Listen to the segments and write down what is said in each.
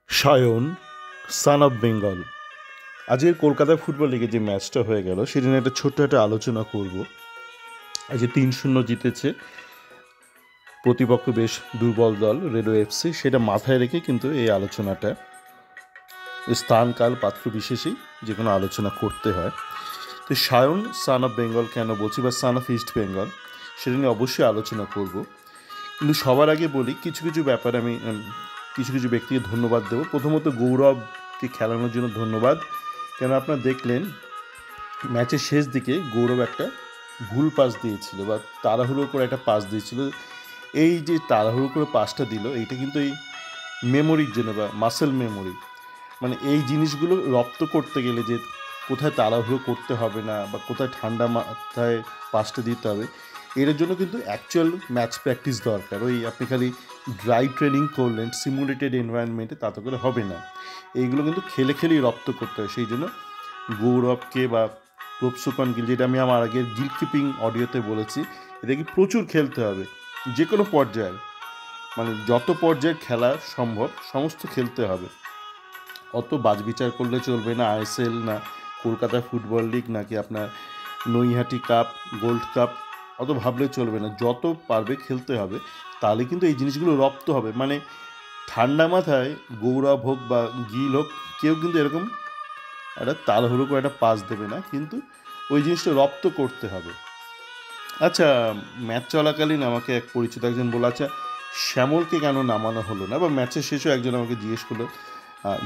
Sayan son of Bengal. আজকের Kolkata football লিগে যে ম্যাচটা হয়ে গেল সেটা নিয়ে একটা ছোট্ট একটা আলোচনা করব। আজ 3-0 জিতেছে প্রতিপক্ষ, বেশ দুর্বল দল রেলওয়ে এফসি, সেটা মাথায় রেখে কিন্তু এই আলোচনাটা স্থান কাল পাত্র বিশেষেই যে কোনো আলোচনা করতে হয়। তো সায়ন সান অফ বেঙ্গল কেন বলছি, বা সান অফ ইস্ট বেঙ্গল, সেটা নিয়ে অবশ্যই আলোচনা করব। কিন্তু সবার আগে বলি, কিছু কিছু ব্যাপারে আমি কিছু কিছু ব্যক্তিকে ধন্যবাদ দেবো। প্রথমত গৌরবকে খেলানোর জন্য ধন্যবাদ। কেন আপনারা দেখলেন ম্যাচের শেষ দিকে গৌরব একটা ভুল পাস দিয়েছিল, বা তাড়াহুড়ো করে একটা পাস দিয়েছিল। এই যে তাড়াহুড়ো করে পাসটা দিল, এইটা কিন্তু এই মেমোরির জন্য, বা মাসেল মেমোরি, মানে এই জিনিসগুলো রপ্ত করতে গেলে যে কোথায় তাড়াহুড়ো করতে হবে না, বা কোথায় ঠান্ডা মাথায় পাসটা দিতে হবে, এর জন্য কিন্তু অ্যাকচুয়াল ম্যাচ প্র্যাকটিস দরকার। ওই আপনি খালি ড্রাই ট্রেনিং করলেন সিমুলেটেড এনভায়রনমেন্টে, তাতে করে হবে না। এইগুলো কিন্তু খেলে খেলেই রপ্ত করতে হয়। সেই জন্য গৌরবকে বা প্রপসুকন গিল, যেটা আমি আমার আগের গিল কিপিং অডিওতে বলেছি, এদেরকে প্রচুর খেলতে হবে। যে কোনো পর্যায়ের, মানে যত পর্যায়ের খেলা সম্ভব সমস্ত খেলতে হবে। অত বাছবিচার করলে চলবে না। আইএসএল না কলকাতা ফুটবল লিগ নাকি আপনার নৈহাটি কাপ, গোল্ড কাপ, অত ভাবলে চলবে না। যত পারবে খেলতে হবে, তাহলে কিন্তু এই জিনিসগুলো রপ্ত হবে। মানে ঠান্ডা মাথায় গৌরব হোক বা গিল হোক, কেউ কিন্তু এরকম একটা তাড়াহুড়ো করে একটা পাস দেবে না, কিন্তু ওই জিনিসটা রপ্ত করতে হবে। আচ্ছা, ম্যাচ চলাকালীন আমাকে এক পরিচিত একজন বলে, আচ্ছা শ্যামলকে কেন নামানো হলো না, বা ম্যাচের শেষেও একজন আমাকে জিজ্ঞেস করলো,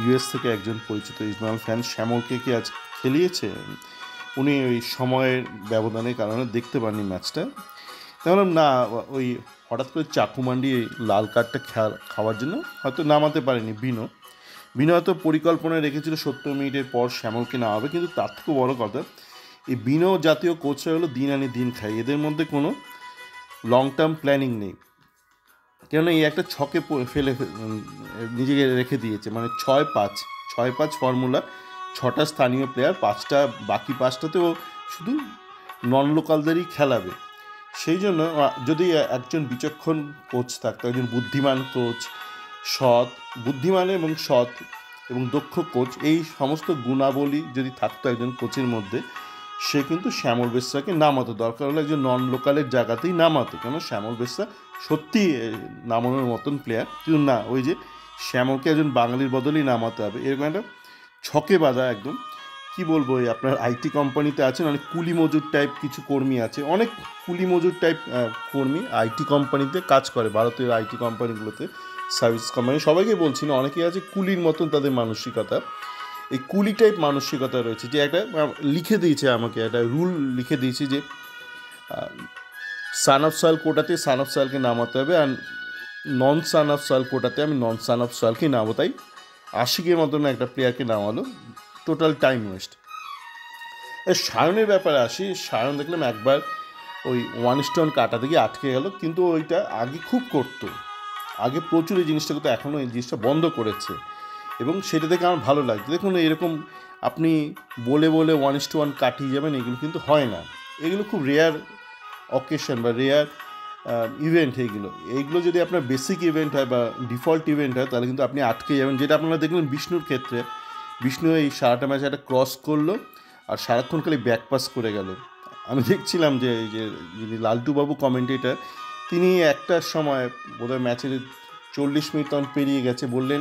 ইউএস থেকে একজন পরিচিত ইসমাইল ফ্যান, শ্যামলকে কি আজ খেলিয়েছে? উনি ওই সময়ের ব্যবধানের কারণে দেখতে পাননি ম্যাচটা। বললাম না, ওই হঠাৎ করে চাকুমান্ডি লাল কার্ডটা খাওয়ার জন্য হয়তো নামাতে পারেনি বিনো। হয়তো পরিকল্পনায় রেখেছিল 70 মিনিটের পর শ্যামলকে নামাবে, কিন্তু তার থেকেও বড় কথা, এই বিনো জাতীয় কোচরা হলো দিন আনি দিন খাই, এদের মধ্যে কোনো লং টার্ম প্ল্যানিং নেই। কেননা এই একটা ছকে ফেলে নিজেকে রেখে দিয়েছে, মানে 6-5 ফর্মুলা, 6টা স্থানীয় প্লেয়ার, 5টা বাকি 5টাতেও শুধু নন লোকালদেরই খেলাবে। সেই জন্য যদি একজন বিচক্ষণ কোচ থাকতো, একজন বুদ্ধিমান কোচ, বুদ্ধিমান এবং সৎ এবং দক্ষ কোচ, এই সমস্ত গুণাবলী যদি থাকতো একজন কোচের মধ্যে, সে কিন্তু শ্যামল বেশ্রাকে নামাতো। দরকার হলে একজন নন লোকালের জায়গাতেই নামাতো। কেন শ্যামল বেশ্রা সত্যি নামানোর মতন প্লেয়ার, কিন্তু না, ওই যে শ্যামলকে একজন বাঙালির বদলেই নামাতে হবে, এরকম একটা ছকে বাঁধা একদম। কি বলবো, এই আপনার আইটি কোম্পানিতে আছেন অনেক কুলি মজুর টাইপ কিছু কর্মী আছে, অনেক কুলি মজুর টাইপ কর্মী আইটি কোম্পানিতে কাজ করে, ভারতীয় আইটি কোম্পানিগুলোতে, সার্ভিস কোম্পানি, সবাইকে বলছি না, অনেকেই আছে কুলির মতন তাদের মানসিকতা। এই কুলি টাইপ মানসিকতা রয়েছে, যে একটা লিখে দিয়েছে আমাকে, একটা রুল লিখে দিয়েছে যে সান অফ সয়েল কোটাতে সান অফ সয়েলকে নামাতে হবে, আর নন সান অফ সয়েল কোটাতে আমি নন সান অফ সয়েলকেই নামাবো। তাই আশিকের মতন একটা প্লেয়ারকে নামালো, টোটাল টাইম ওয়েস্ট। সায়নের ব্যাপারে আসি। সায়ন দেখলাম একবার ওই 1:1 কাটা থেকে আটকে গেল, কিন্তু ওইটা আগে খুব করতো, আগে প্রচুর এই জিনিসটা করতো, এখনও এই জিনিসটা বন্ধ করেছে, এবং সেটা দেখে আমার ভালো লাগছে। দেখুন, এরকম আপনি বলে বলে 1:1 কাটিয়ে যাবেন, এগুলো কিন্তু হয় না। এগুলো খুব রেয়ার অকেশন বা রেয়ার ইভেন্ট। এইগুলো যদি আপনার বেসিক ইভেন্ট হয় বা ডিফল্ট ইভেন্ট হয়, তাহলে কিন্তু আপনি আটকে যাবেন। যেটা আপনারা দেখলেন বিষ্ণুর ক্ষেত্রে, বিষ্ণু এই সারাটা ম্যাচে একটা ক্রস করলো আর সারাক্ষণ খালি ব্যাক পাস করে গেল। আমি দেখছিলাম যে এই যে যিনি লালটুবাবু কমেন্টেটার, তিনি একটার সময় বোধহয় ম্যাচের 40 মিনিট তখন পেরিয়ে গেছে, বললেন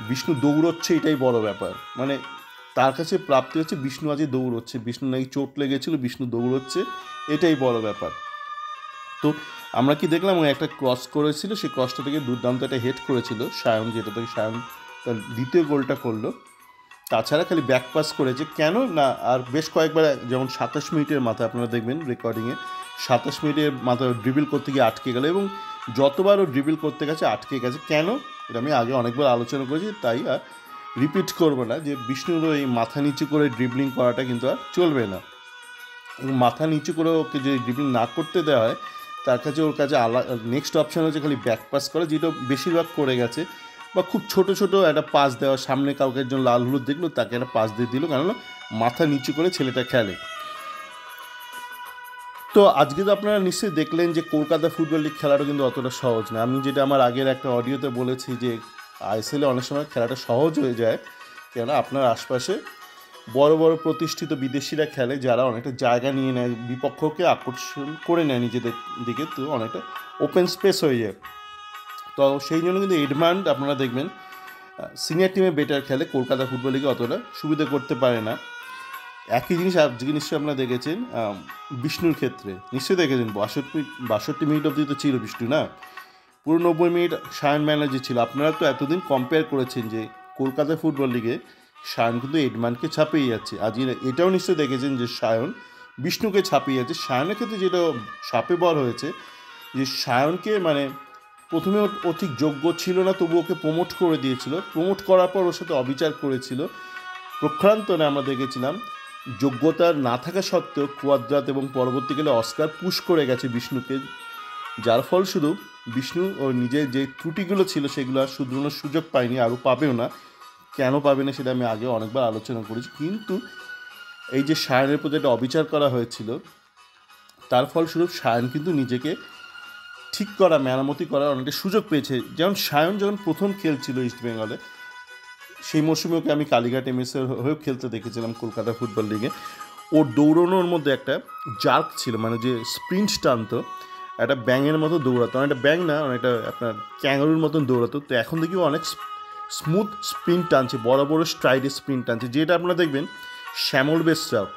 বিষ্ণু দৌড়চ্ছে, এটাই বড় ব্যাপার। মানে তার কাছে প্রাপ্তি হচ্ছে বিষ্ণু আজকে দৌড়চ্ছে, বিষ্ণু নাকি চোট লেগেছিল, বিষ্ণু দৌড়চ্ছে, এটাই বড় ব্যাপার। তো আমরা কি দেখলাম, ওই একটা ক্রস করেছিল, সেই ক্রসটা থেকে দুর্দান্ত একটা হেড করেছিল সায়ন, যেটা থেকে সায়ন তার দ্বিতীয় গোলটা করলো। তাছাড়া খালি ব্যাক পাস করেছে কেন না, আর বেশ কয়েকবার, যেমন 27 মিনিটের মাথায় আপনারা দেখবেন রেকর্ডিংয়ে, 27 মিনিটের মাথায় ড্রিবল করতে গিয়ে আটকে গেল, এবং যতবার ও ড্রিবল করতে গেছে আটকে গেছে। কেন, এটা আমি আগে অনেকবার আলোচনা করেছি, তাই আর রিপিট করবো না, যে বিষ্ণুর এই মাথা নিচু করে ড্রিবলিং করাটা কিন্তু আর চলবে না। এবং মাথা নিচু করে ওকে যদি ড্রিবলিং না করতে দেওয়া হয়, ওর কাছে নেক্সট অপশান হচ্ছে খালি ব্যাক পাস করা, যেটা বেশিরভাগ করে গেছে, বা খুব ছোট ছোট একটা পাস দেওয়া, সামনে কাউকে একজন লাল হলুদ দেখলো, তাকে একটা পাস দিয়ে দিল, কারণ মাথা নিচু করে ছেলেটা খেলে। তো আজকে তো আপনারা নিশ্চয়ই দেখলেন যে কলকাতা ফুটবল লিগ খেলাটা কিন্তু অতটা সহজ না। আমি যেটা আমার আগের একটা অডিওতে বলেছি, যে আইএসএলে অনেক সময় খেলাটা সহজ হয়ে যায়, কেননা আপনার আশপাশে বড় বড় প্রতিষ্ঠিত বিদেশিরা খেলে, যারা অনেকটা জায়গা নিয়ে নেয়, বিপক্ষকে আকর্ষণ করে নেয় নিজেদের দিকে, তো অনেকটা ওপেন স্পেস হয়ে যায়। তো সেই জন্য কিন্তু এডমান্ড আপনারা দেখবেন সিনিয়র টিমে বেটার খেলে, কলকাতা ফুটবল লিগে অতটা সুবিধা করতে পারে না। একই জিনিস নিশ্চয়ই আপনারা দেখেছেন বিষ্ণুর ক্ষেত্রে, নিশ্চয়ই দেখেছেন 62 মিনিট অবধি তো ছিল বিষ্ণু, না পুরো 90 মিনিট সায়ন ব্যানার্জি ছিল। আপনারা তো এতদিন কম্পেয়ার করেছেন যে কলকাতা ফুটবল লিগে সায়ন কিন্তু এডমান্ডকে ছাপিয়ে যাচ্ছে। আজ এটাও নিশ্চয়ই দেখেছেন যে সায়ন বিষ্ণুকে ছাপিয়ে যাচ্ছে। সায়নের ক্ষেত্রে যেটা সাপে বর হয়েছে, যে সায়নকে মানে প্রথমে ও ঠিক যোগ্য ছিল না, তবু ওকে প্রমোট করে দিয়েছিল। প্রমোট করার পর ওর সাথে অবিচার করেছিল। প্রক্ষান্তরে আমরা দেখেছিলাম যোগ্যতার না থাকা সত্ত্বেও কুয়াদ্রাত এবং পরবর্তীকালে অস্কার পুশ করে গেছে বিষ্ণুকে, যার ফলস্বরূপ বিষ্ণু ওর নিজের যে ত্রুটিগুলো ছিল সেগুলো আর শুধরানোর সুযোগ পায়নি, আরও পাবেও না। কেন পাবে না সেটা আমি আগে অনেকবার আলোচনা করেছি। কিন্তু এই যে সায়নের প্রতি একটা অবিচার করা হয়েছিল, তার ফলস্বরূপ সায়ন কিন্তু নিজেকে ঠিক করা, মেরামতি করার অনেকটা সুযোগ পেয়েছে। যেমন সায়ন যখন প্রথম খেলছিল ইস্টবেঙ্গলে, সেই মৌসুমে ওকে আমি কালীঘাট এমএসের হয়েও খেলতে দেখেছিলাম কলকাতা ফুটবল লিগে। ওর দৌড়ানোর মধ্যে একটা জার্ক ছিল, মানে যে স্প্রিন্ট টানতো, একটা ব্যাঙের মতো দৌড়াতো, অনেকটা ব্যাঙ না, অনেকটা আপনার ক্যাঙ্গারুর মতন দৌড়াতো। তো এখন দেখি অনেক স্মুথ স্প্রিন্ট টানছে, বড় বড় স্ট্রাইডে স্প্রিন্ট টানছে, যেটা আপনারা দেখবেন শ্যামল বেসরাও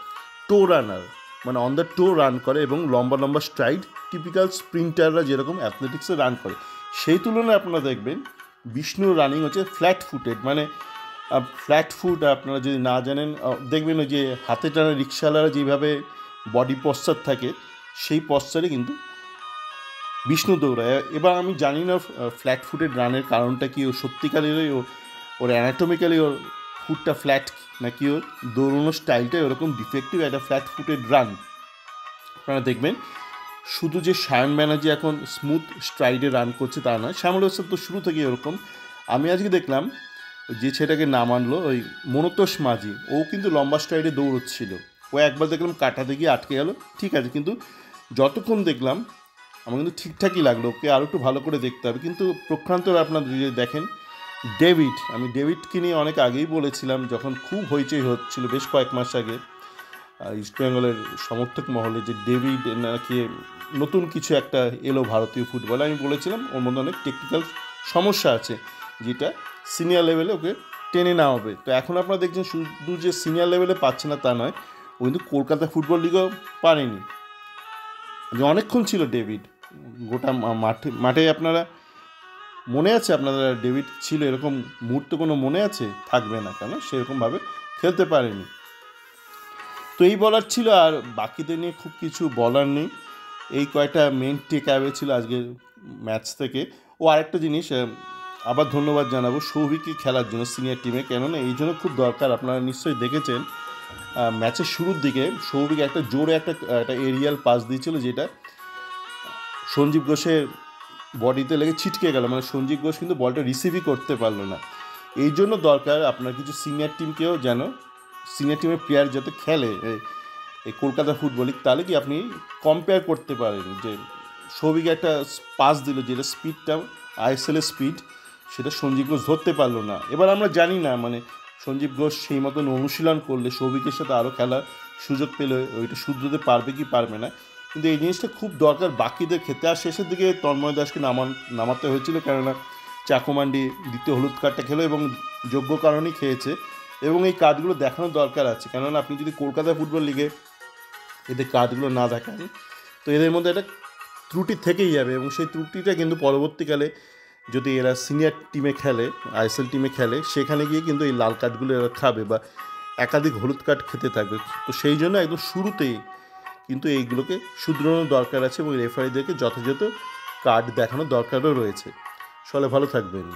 টো রানার, মানে অন দ্য টো রান করে এবং লম্বা লম্বা স্ট্রাইড, টিপিক্যাল স্প্রিন্টাররা যেরকম অ্যাথলেটিক্সে রান করে, সেই তুলনায় আপনারা দেখবেন বিষ্ণুর রানিং হচ্ছে ফ্ল্যাট ফুটেড। মানে ফ্ল্যাট ফুট আপনারা যদি না জানেন, দেখবেন ওই যে হাতে টানা রিক্সাওয়ালারা যেভাবে বডি পশ্চার থাকে, সেই পশ্চারে কিন্তু বিষ্ণু দৌড়ায়। এবার আমি জানি না ফ্ল্যাট ফুটেড রানের কারণটা কি, ও সত্যিকারেরই ওর অ্যানাটমিক্যালি ওর ফুটটা ফ্ল্যাট, নাকি ওর দৌড়ানোর স্টাইলটাই ওরকম ডিফেক্টিভ একটা ফ্ল্যাট ফুটেড রান। আপনারা দেখবেন শুধু যে সায়ন ব্যানার্জি এখন স্মুথ স্ট্রাইডে রান করছে তা নয়, শ্যামল হোসেন তো শুরু থেকে এরকম। আমি আজকে দেখলাম যে ছেলেটাকে নাম আনলো ওই মনতোষ মাঝি, ও কিন্তু লম্বা স্ট্রাইডে দৌড়চ্ছিল। ও একবার দেখলাম কাটাতে গিয়ে আটকে গেল, ঠিক আছে, কিন্তু যতক্ষণ দেখলাম আমার কিন্তু ঠিকঠাকই লাগলো। ওকে আরও একটু ভালো করে দেখতে হবে। কিন্তু প্রক্ষান্তরে আপনারা যদি দেখেন ডেভিড, আমি ডেভিডকে নিয়ে অনেক আগেই বলেছিলাম, যখন খুব হইচই হচ্ছিল বেশ কয়েক মাস আগে ইস্টবেঙ্গলের সমর্থক মহলে, যে ডেভিড নাকি নতুন কিছু একটা এলো ভারতীয় ফুটবলে। আমি বলেছিলাম ওর মধ্যে অনেক টেকনিক্যাল সমস্যা আছে, যেটা সিনিয়র লেভেলে ওকে টেনে নেওয়া হবে। তো এখন আপনারা দেখছেন শুধু যে সিনিয়র লেভেলে পাচ্ছে না তা নয়, ও কিন্তু কলকাতা ফুটবল লিগেও পারেনি। যে অনেকক্ষণ ছিল ডেভিড গোটা মাঠে আপনারা মনে আছে আপনারা ডেভিড ছিল এরকম মুহূর্ত কোনো মনে আছে? থাকবে না, কেন সেরকমভাবে খেলতে পারেনি। তো এই বলার ছিল, আর বাকিদের নিয়ে খুব কিছু বলার নেই। এই কয়টা মেন টেক অ্যাওয়ে ছিল আজকের ম্যাচ থেকে। ও আরেকটা জিনিস আবার ধন্যবাদ জানাবো সৌভিককে খেলার জন্য সিনিয়র টিমে, কেননা এই জন্য খুব দরকার। আপনারা নিশ্চয়ই দেখেছেন ম্যাচের শুরুর দিকে সৌভিক একটা জোরে একটা এরিয়াল পাস দিয়েছিল, যেটা সঞ্জীব ঘোষের বডিতে লেগে ছিটকে গেল, মানে সঞ্জীব ঘোষ কিন্তু বলটা রিসিভই করতে পারলো না। এই জন্য দরকার আপনার কিছু সিনিয়র টিমকেও, যেন সিনিয়র টিমের প্লেয়ার যাতে খেলে এই কলকাতা ফুটবল লিগ, তাহলে কি আপনি কম্পেয়ার করতে পারেন যে সৌভিক একটা পাস দিল, যেটা স্পিডটা আইএসএলের স্পিড, সেটা সঞ্জীব ঘোষ ধরতে পারলো না। এবার আমরা জানি না মানে সঞ্জীব ঘোষ সেই মতন অনুশীলন করলে সৌভিকের সাথে আরও খেলার সুযোগ পেলে ওইটা শুধরাতে পারবে কি পারবে না, কিন্তু এই জিনিসটা খুব দরকার বাকিদের ক্ষেত্রে। আর শেষের দিকে তন্ময় দাসকে নামাতে হয়েছিল, কেননা চাকুমান্ডি দ্বিতীয় হলুদ কার্ডটা খেলো এবং যোগ্য কারণেই খেয়েছে, এবং এই কার্ডগুলো দেখানোর দরকার আছে। কেননা আপনি যদি কলকাতা ফুটবল লিগে এদের কার্ডগুলো না দেখান, তো এদের মধ্যে একটা ত্রুটি থেকেই যাবে, এবং সেই ত্রুটিটা কিন্তু পরবর্তীকালে যদি এরা সিনিয়র টিমে খেলে, আইএসএল টিমে খেলে, সেখানে গিয়ে কিন্তু এই লাল কার্ডগুলো এরা খাবে বা একাধিক হলুদ কার্ড খেতে থাকবে। তো সেই জন্য একদম শুরুতেই কিন্তু এইগুলোকে শুধরানোর দরকার আছে, এবং রেফারিদেরকে যথাযথ কার্ড দেখানোর দরকারও রয়েছে। সবাই ভালো থাকবেন।